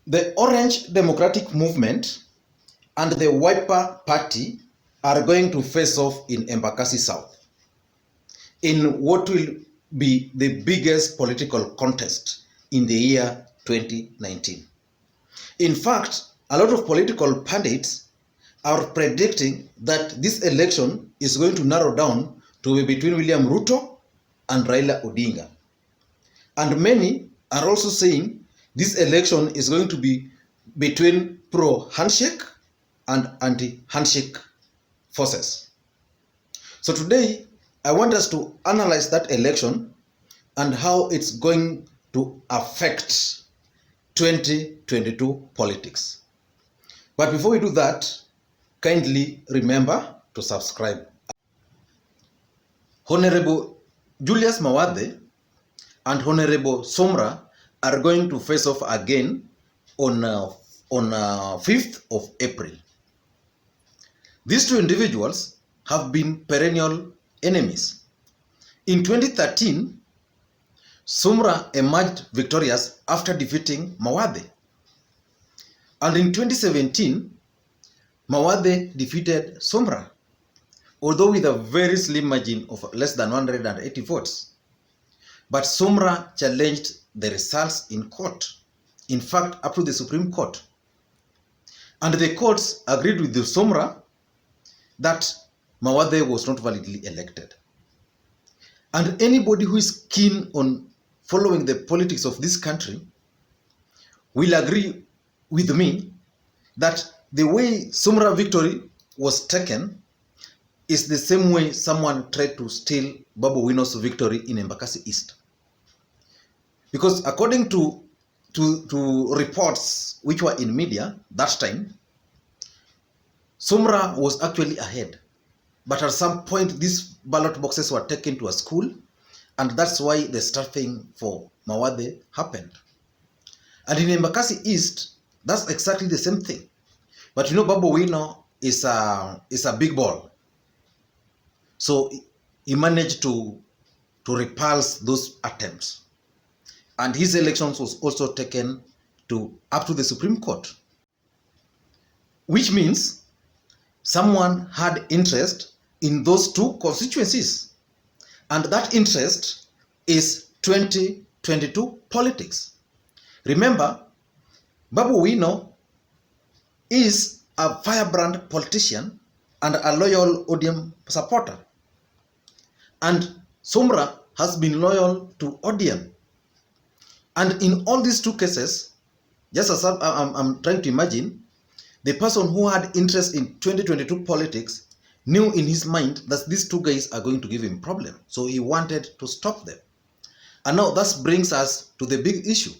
The Orange Democratic Movement and the Wiper Party are going to face off in Embakasi South in what will be the biggest political contest in the year 2019. In fact, a lot of political pundits are predicting that this election is going to narrow down to be between William Ruto and Raila Odinga. And many are also saying this election is going to be between pro-handshake and anti-handshake forces. So today, I want us to analyze that election and how it's going to affect 2022 politics. But before we do that, kindly remember to subscribe. Honorable Julius Mawathe and Honorable Sumra are going to face off again on 5th of April. These two individuals have been perennial enemies. In 2013, Sumra emerged victorious after defeating Mawathe. And in 2017, Mawathe defeated Sumra, although with a very slim margin of less than 180 votes. But Sumra challenged the results in court, in fact, up to the Supreme Court. And the courts agreed with the Sumra that Mawathe was not validly elected. And anybody who is keen on following the politics of this country will agree with me that the way Sumra victory was taken is the same way someone tried to steal Babu Owino's victory in Embakasi East. Because according to reports which were in media that time, Sumra was actually ahead. But at some point, these ballot boxes were taken to a school, and that's why the stuffing for Mawathe happened. And in Embakasi East, that's exactly the same thing. But you know, Babu Owino is a big ball. So he managed to repulse those attempts. And his elections was also taken up to the Supreme Court. Which means someone had interest in those two constituencies. And that interest is 2022 politics. Remember, Babu Owino is a firebrand politician and a loyal ODM supporter. And Sumra has been loyal to ODM. And in all these two cases, just as I'm trying to imagine, the person who had interest in 2022 politics knew in his mind that these two guys are going to give him problem. So he wanted to stop them. And now that brings us to the big issue.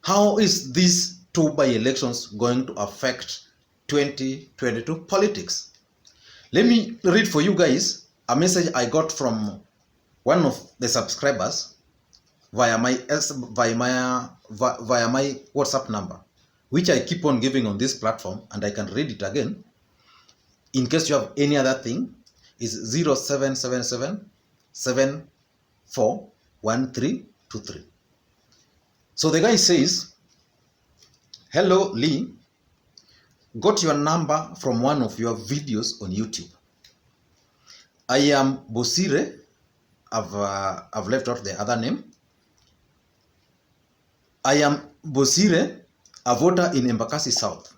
How is these two by-elections going to affect 2022 politics? Let me read for you guys a message I got from one of the subscribers via my WhatsApp number, which I keep on giving on this platform, and I can read it again. In case you have any other thing, is 0777 741323. So the guy says, "Hello Lee, got your number from one of your videos on YouTube. I am Bosire, I've left out the other name. I am Bosire, a voter in Embakasi South.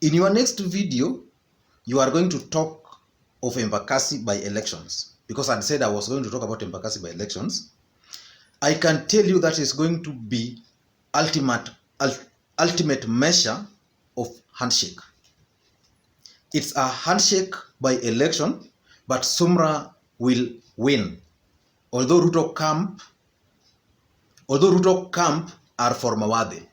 In your next video, you are going to talk of Embakasi by elections, because I said I was going to talk about Embakasi by elections. I can tell you that is going to be ultimate measure of handshake. It's a handshake by election, but Sumra will win. Although Ruto camp are for Mawathe.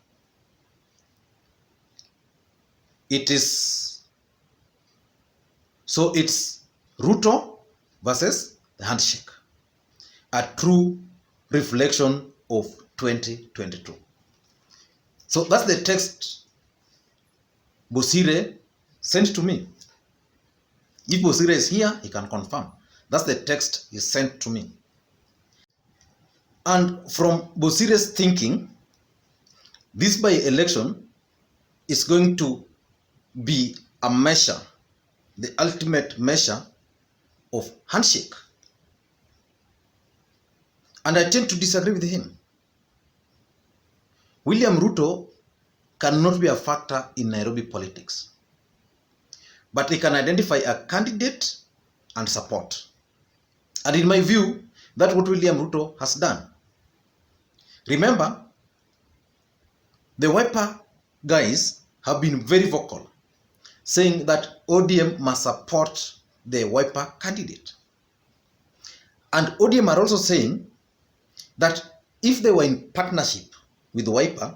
It's Ruto versus the handshake. A true reflection of 2022. So that's the text Bosire sent to me. If Bosire is here, he can confirm. That's the text he sent to me. And from Bosire's thinking, This by-election is going to be a measure, the ultimate measure of handshake. And I tend to disagree with him. William Ruto cannot be a factor in Nairobi politics, but he can identify a candidate and support. And in my view, that's what William Ruto has done. Remember, the Wiper guys have been very vocal, saying that ODM must support the Wiper candidate. And ODM are also saying that if they were in partnership with Wiper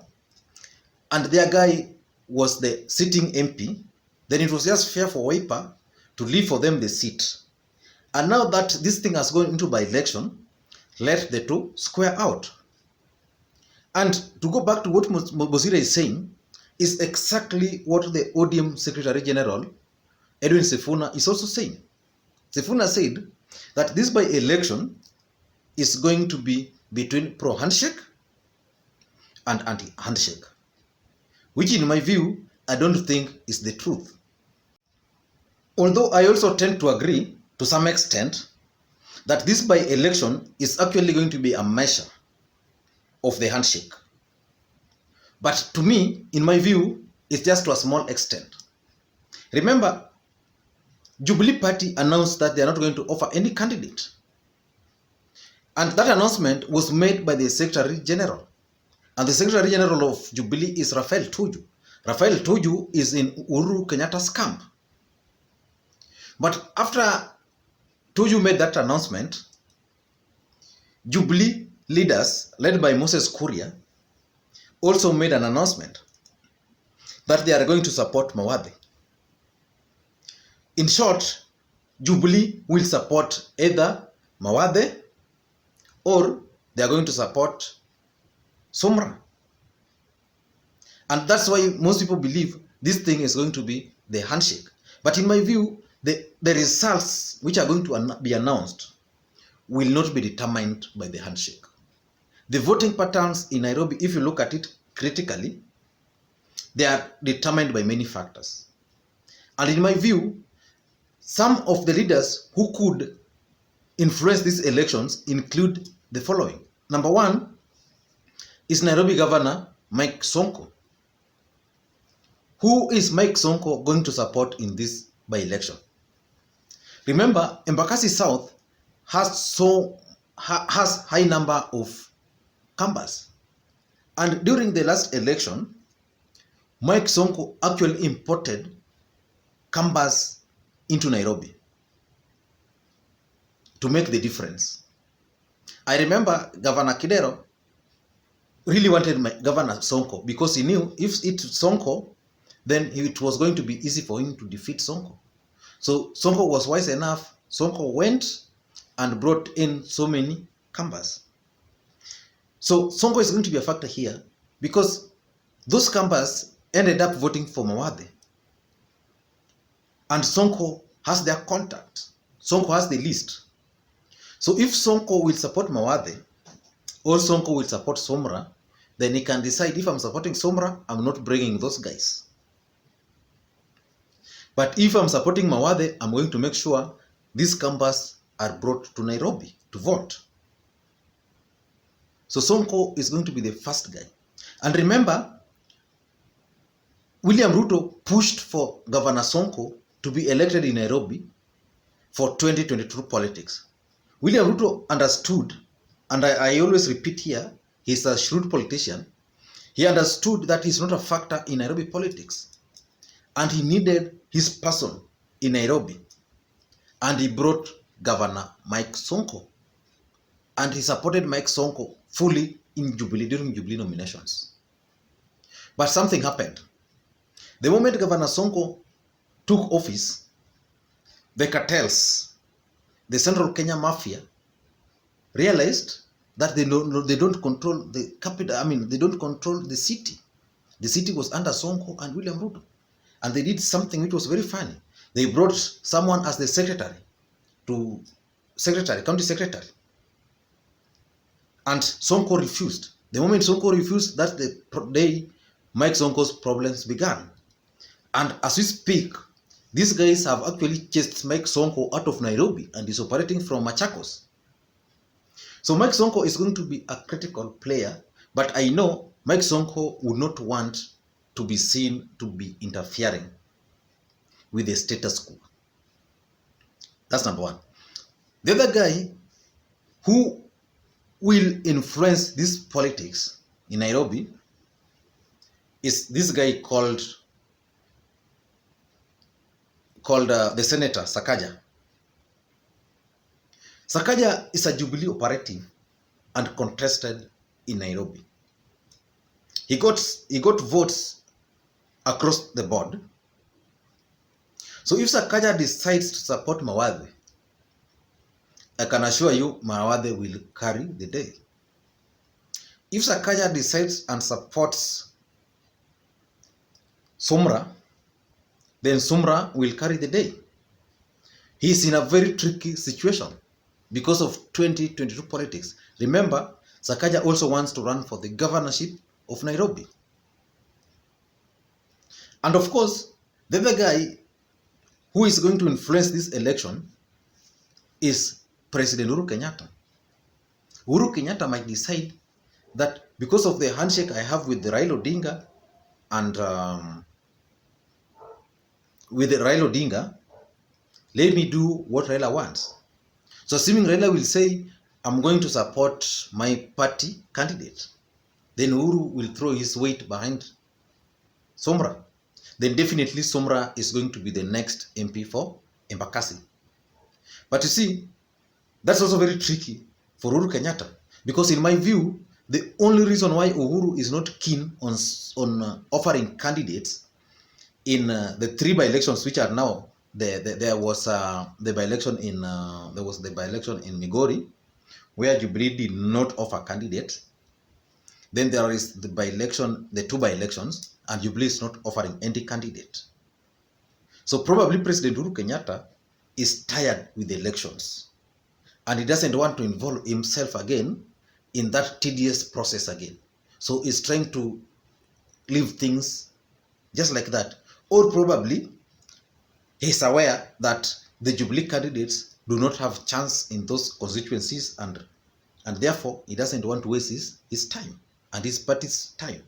and their guy was the sitting MP, then it was just fair for Wiper to leave for them the seat. And now that this thing has gone into by-election, let the two square out. And to go back to what Bozira is saying, is exactly what the ODM Secretary General, Edwin Sifuna, is also saying. Sifuna said that this by-election is going to be between pro-handshake and anti-handshake, which in my view, I don't think is the truth. Although I also tend to agree to some extent that this by-election is actually going to be a measure of the handshake. But to me, in my view, it's just to a small extent. Remember, Jubilee Party announced that they are not going to offer any candidate. And that announcement was made by the Secretary General. And the Secretary General of Jubilee is Rafael Tuju. Rafael Tuju is in Uhuru Kenyatta's camp. But after Tuju made that announcement, Jubilee leaders, led by Moses Kuria, also made an announcement that they are going to support Mawathe. In short, Jubilee will support either Mawathe or they are going to support Sumra. And that's why most people believe this thing is going to be the handshake. But in my view, the results which are going to be announced will not be determined by the handshake. The voting patterns in Nairobi, if you look at it critically, they are determined by many factors. And in my view, some of the leaders who could influence these elections include the following. Number one is Nairobi Governor Mike Sonko. Who is Mike Sonko going to support in this by-election? Remember, Embakasi South has high number of canvass. And during the last election, Mike Sonko actually imported canvass into Nairobi to make the difference. I remember Governor Kidero really wanted Governor Sonko because he knew if it's Sonko, then it was going to be easy for him to defeat Sonko. So Sonko was wise enough. Sonko went and brought in so many canvass. So Sonko is going to be a factor here because those canvass ended up voting for Mawathe. And Sonko has their contact. Sonko has the list. So if Sonko will support Mawathe or Sonko will support Sumra, then he can decide if I'm supporting Sumra, I'm not bringing those guys. But if I'm supporting Mawathe, I'm going to make sure these canvass are brought to Nairobi to vote. So Sonko is going to be the first guy. And remember, William Ruto pushed for Governor Sonko to be elected in Nairobi for 2022 politics. William Ruto understood, and I always repeat here, he's a shrewd politician. He understood that he's not a factor in Nairobi politics. And he needed his person in Nairobi. And he brought Governor Mike Sonko. And he supported Mike Sonko fully in Jubilee during Jubilee nominations. But something happened. The moment Governor Sonko took office, the cartels, the Central Kenya Mafia, realized that they don't control the capital. I mean, they don't control the city. The city was under Sonko and William Ruto. And they did something which was very funny. They brought someone as the secretary, county secretary. And Sonko refused. The moment Sonko refused, that's the day Mike Sonko's problems began. And as we speak, these guys have actually chased Mike Sonko out of Nairobi and is operating from Machakos. So Mike Sonko is going to be a critical player, but I know Mike Sonko would not want to be seen to be interfering with the status quo. That's number one. The other guy who will influence this politics in Nairobi is this guy called the Senator Sakaja. Sakaja is a Jubilee operative and contested in Nairobi. He got votes across the board. So if Sakaja decides to support Mawathe, I can assure you Mawathe will carry the day. If Sakaja decides and supports Sumra, then Sumra will carry the day. He is in a very tricky situation because of 2022 politics. Remember, Sakaja also wants to run for the governorship of Nairobi. And of course, the other guy who is going to influence this election is President Uhuru Kenyatta. Uhuru Kenyatta might decide that because of the handshake I have with the Raila Odinga and let me do what Raila wants. So assuming Raila will say, I'm going to support my party candidate, then Uhuru will throw his weight behind Sumra. Then definitely Sumra is going to be the next MP for Embakasi. But you see, that's also very tricky for Uhuru Kenyatta, because in my view, the only reason why Uhuru is not keen on offering candidates in the 3 by-elections which are now there was the by-election in Migori, where Jubilee did not offer candidates. Then there is the 2 by-elections, and Jubilee is not offering any candidate. So probably President Uhuru Kenyatta is tired with the elections, and he doesn't want to involve himself again in that tedious process again. So he's trying to leave things just like that. Or probably he's aware that the Jubilee candidates do not have chance in those constituencies, and therefore he doesn't want to waste his time and his party's time.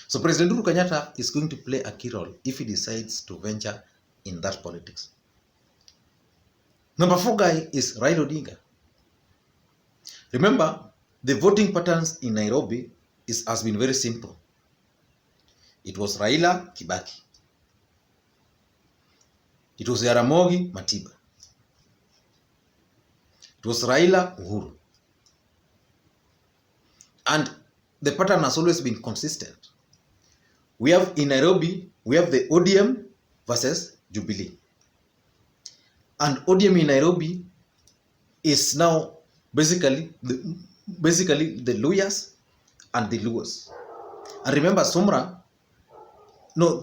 So President Uhuru Kenyatta is going to play a key role if he decides to venture in that politics. Number 4 guy is Raila Odinga. Remember, the voting patterns in Nairobi has been very simple. It was Raila Kibaki. It was Jaramogi Matiba. It was Raila Uhuru. And the pattern has always been consistent. We have in Nairobi, we have the ODM versus Jubilee. And ODM in Nairobi is now basically the Luyas and the Luos. And remember,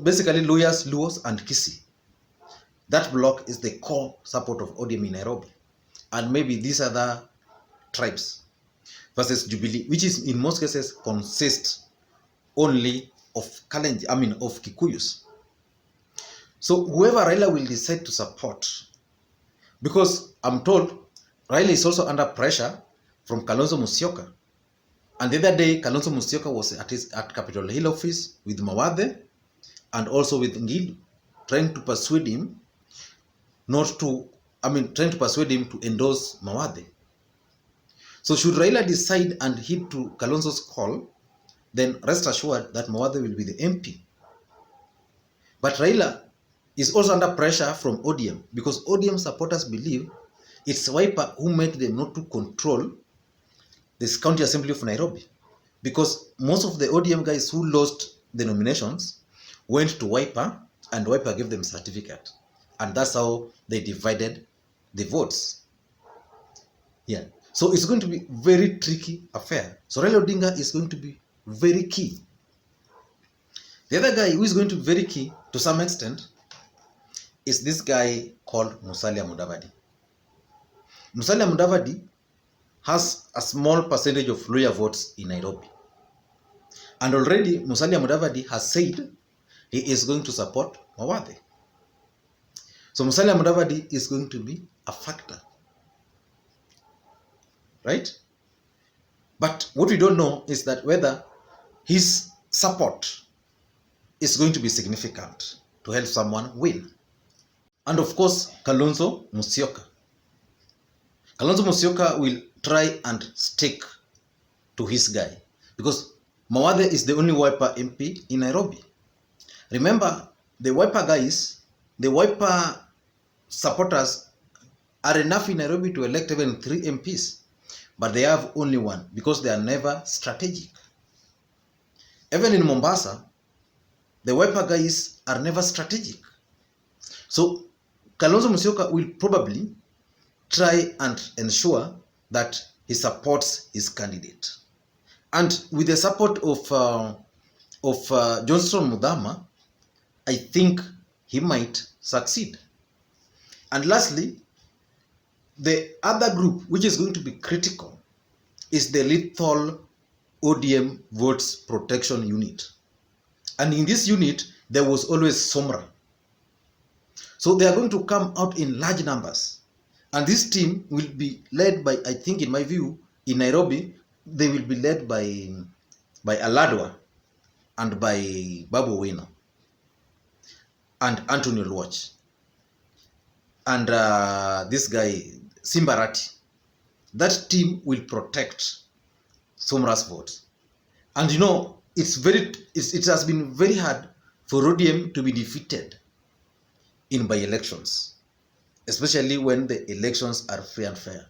basically Luyas, Luos, and Kisii. That block is the core support of ODM in Nairobi. And maybe these other tribes versus Jubilee, which is in most cases consists only of Kikuyus. So whoever Raila will decide to support, because I'm told Raila is also under pressure from Kalonzo Musyoka. And the other day, Kalonzo Musyoka was at Capitol Hill office with Mawathe and also with Ngilu, trying to persuade him to endorse Mawathe. So should Raila decide and heed to Kalonzo's call, then rest assured that Mawathe will be the MP. But Raila is also under pressure from ODM, because ODM supporters believe it's Wiper who made them not to control this county assembly of Nairobi, because most of the ODM guys who lost the nominations went to Wiper, and Wiper gave them certificate, and that's how they divided the votes. Yeah, so it's going to be very tricky affair. So Raila Odinga is going to be very key. The other guy who is going to be very key to some extent is this guy called Musalia Mudavadi. Musalia Mudavadi has a small percentage of Luhya votes in Nairobi. And already Musalia Mudavadi has said he is going to support Mawathe. So Musalia Mudavadi is going to be a factor, right? But what we don't know is that whether his support is going to be significant to help someone win. And of course, Kalonzo Musyoka. Kalonzo Musyoka will try and stick to his guy because Mawathe is the only Wiper MP in Nairobi. Remember, the Wiper guys, the Wiper supporters are enough in Nairobi to elect even 3 MPs, but they have only one because they are never strategic. Even in Mombasa, the Wiper guys are never strategic. So Kalonzo Musyoka will probably try and ensure that he supports his candidate. And with the support of Johnson Muthama, I think he might succeed. And lastly, the other group which is going to be critical is the lethal ODM Votes Protection Unit. And in this unit, there was always Sumra. So they are going to come out in large numbers. And this team will be led by, I think in my view, in Nairobi, they will be led by Aladwa and by Babu Owino and Anthony Oluoch and this guy Simbarati. That team will protect Sumra's votes. And you know, it has been very hard for ODM to be defeated in by-elections, especially when the elections are free and fair.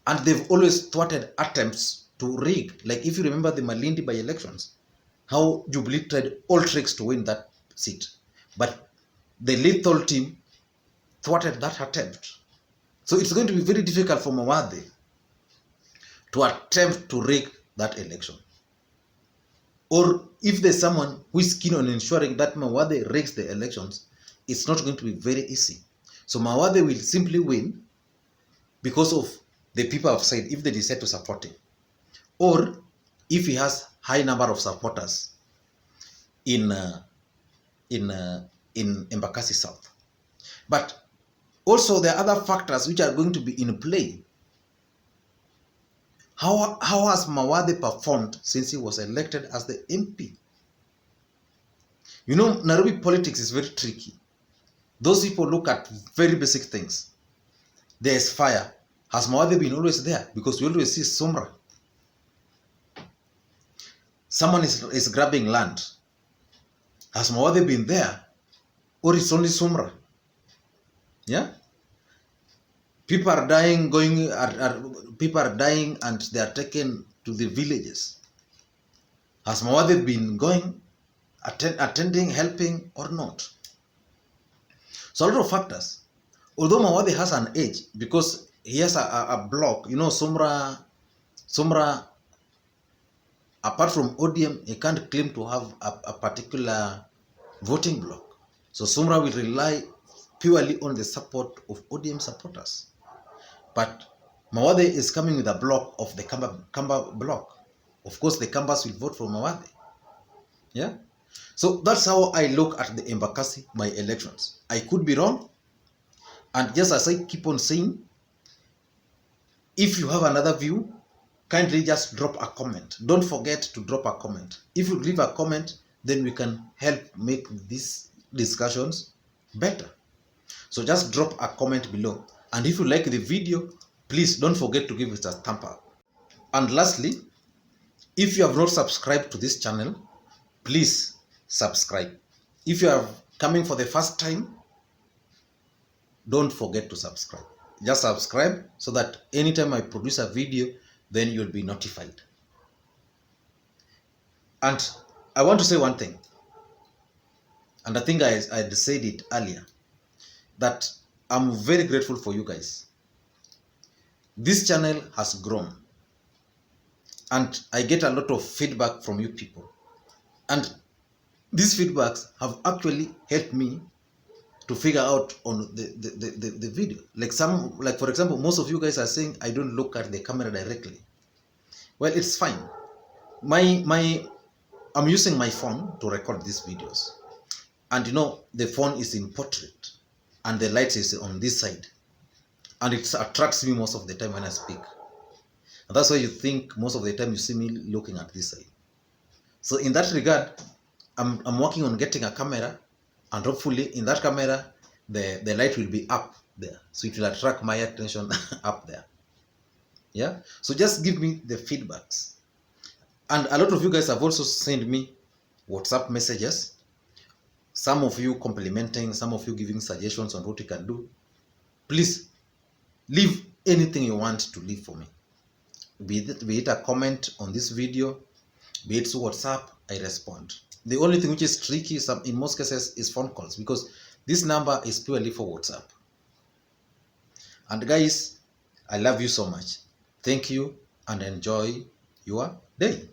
And they've always thwarted attempts to rig. Like if you remember the Malindi by-elections, how Jubilee tried all tricks to win that seat. But the lethal team thwarted that attempt. So it's going to be very difficult for Mawathe to attempt to rig that election. Or if there's someone who is keen on ensuring that Mawathe rigs the elections, it's not going to be very easy. So Mawathe will simply win because of the people outside if they decide to support him. Or if he has high number of supporters in Embakasi South. But also there are other factors which are going to be in play. How has Mawathe performed since he was elected as the MP? You know, Nairobi politics is very tricky. Those people look at very basic things. There's fire. Has Mawathe been always there? Because we always see Sumra. Someone is grabbing land. Has Mawathe been there? Or it's only Sumra? Yeah? People are dying, people are dying and they are taken to the villages. Has Mawathe been going, attending, helping or not? So a lot of factors. Although Mawathe has an edge because he has a block, you know, Sumra, apart from ODM, he can't claim to have a particular voting block. So Sumra will rely purely on the support of ODM supporters. But Mawathe is coming with a block of the Kamba block. Of course, the Kambas will vote for Mawathe. Yeah? So that's how I look at the Embakasi by elections. I could be wrong. And just as I keep on saying, if you have another view, kindly just drop a comment. Don't forget to drop a comment. If you leave a comment, then we can help make these discussions better. So just drop a comment below. And if you like the video, please don't forget to give it a thumb up. And lastly, if you have not subscribed to this channel, please subscribe. If you are coming for the first time, don't forget to subscribe. Just subscribe so that anytime I produce a video, then you'll be notified. And I want to say one thing, and I think I said it earlier, that I'm very grateful for you guys. This channel has grown and I get a lot of feedback from you people. And these feedbacks have actually helped me to figure out on the video. Like for example, most of you guys are saying I don't look at the camera directly. Well, it's fine. My I'm using my phone to record these videos. And you know, the phone is in portrait and the light is on this side. And it attracts me most of the time when I speak. And that's why you think most of the time you see me looking at this side. So in that regard, I'm working on getting a camera, and hopefully in that camera, the light will be up there. So it will attract my attention up there. Yeah. So just give me the feedbacks. And a lot of you guys have also sent me WhatsApp messages. Some of you complimenting, some of you giving suggestions on what you can do. Please leave anything you want to leave for me. Be it a comment on this video, be it to WhatsApp, I respond. The only thing which is tricky in most cases is phone calls, because this number is purely for WhatsApp. And guys, I love you so much. Thank you and enjoy your day.